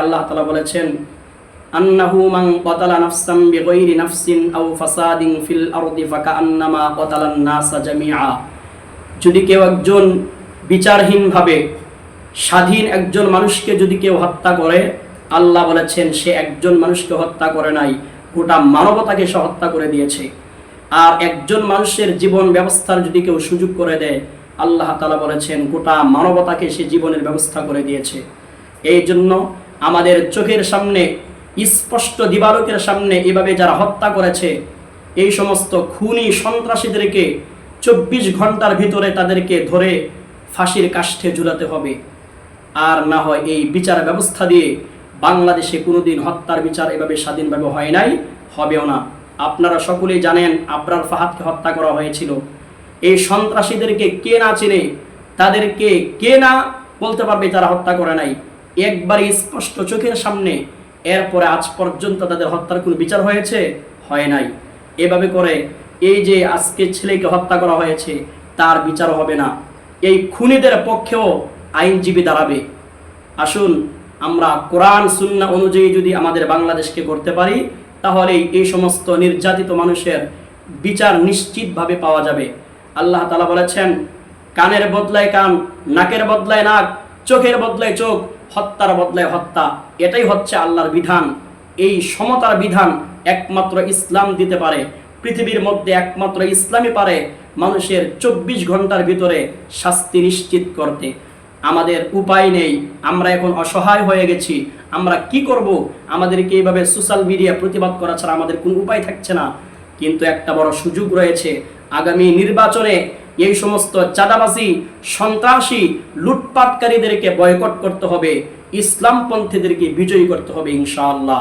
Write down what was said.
আল্লাহ তাআলা বলেছেন আন্নাহু মান ক্বাতালা নাফসান বিগাইরি নাফসিন আও ফাসাদিন ফিল আরদি ফাকান্নামা ক্বাতালান নাসা জামিআ। যদি কেউ একজন বিচারহীনভাবে স্বাধীন একজন মানুষকে যদি কেউ হত্যা করে, আল্লাহ বলেছেন সে একজন মানুষকে হত্যা করে নাই, গোটা মানবতাকে সে হত্যা করে দিয়েছে। আর একজন মানুষের জীবন ব্যবস্থার যদি কেউ সুযোগ করে দেয়, আল্লাহ তাআলা বলেছেন গোটা মানবতাকে সে জীবনের ব্যবস্থা করে দিয়েছে। এই জন্য আমাদের চোখের সামনে স্পষ্ট দিবালোকের সামনে এভাবে যারা হত্যা করেছে, এই সমস্ত খুনি সন্ত্রাসীদেরকে 24 ঘন্টার ভিতরে তাদেরকে ধরে ফাঁসির কাষ্ঠে ঝুলাতে হবে। আর না হয় এই বিচার ব্যবস্থা দিয়ে বাংলাদেশে কোনোদিন হত্যার বিচার এভাবে স্বাধীনভাবে হয় নাই, হবেও না। আপনারা সকলেই জানেন আবরার ফাহাদকে হত্যা করা হয়েছিল। এই সন্ত্রাসীদেরকে কে না চিনে, তাদেরকে কে না বলতে পারবে তারা হত্যা করে নাই? একবারে স্পষ্ট চোখের সামনে। এরপরে আজ পর্যন্ত তাদের হত্যার কোনো বিচার হয়েছে? হয় নাই। এভাবে করে এই যে আজকে ছেলেকে হত্যা করা হয়েছে তার বিচার হবে না। এই খুনিদের পক্ষেও আইনজীবী দাঁড়াবে। আসুন আমরা কোরআন সুন্নাহ অনুযায়ী যদি আমাদের বাংলাদেশকে গড়তে পারি, তাহলে এই সমস্ত নির্যাতিত মানুষের বিচার নিশ্চিতভাবে পাওয়া যাবে। আল্লাহ তাআলা বলেছেন কানের বদলায় কান, নাকের বদলায় নাক, চোখের বদলায় চোখ, হত্যার বদলায় হত্যা। এটাই হচ্ছে আল্লাহর বিধান। এই সমতার বিধান একমাত্র ইসলাম দিতে পারে। পৃথিবীর মধ্যে একমাত্র ইসলামই পারে মানুষের 24 ঘন্টার ভিতরে শাস্তি নিশ্চিত করতে। আমাদের উপায় নেই, আমরা এখন অসহায় হয়ে গেছি। আমরা কি করব? আমাদেরকে এইভাবে সোশ্যাল মিডিয়া প্রতিবাদ করা ছাড়া আমাদের কোনো উপায় থাকছে না। কিন্তু একটা বড় সুযোগ রয়েছে, আগামী নির্বাচনে এই সমস্ত চাঁদাবাজি, সন্ত্রাসী, লুটপাটকারীদেরকে বয়কট করতে হবে, ইসলামপন্থীদেরকে বিজয়ী করতে হবে ইনশাআল্লাহ।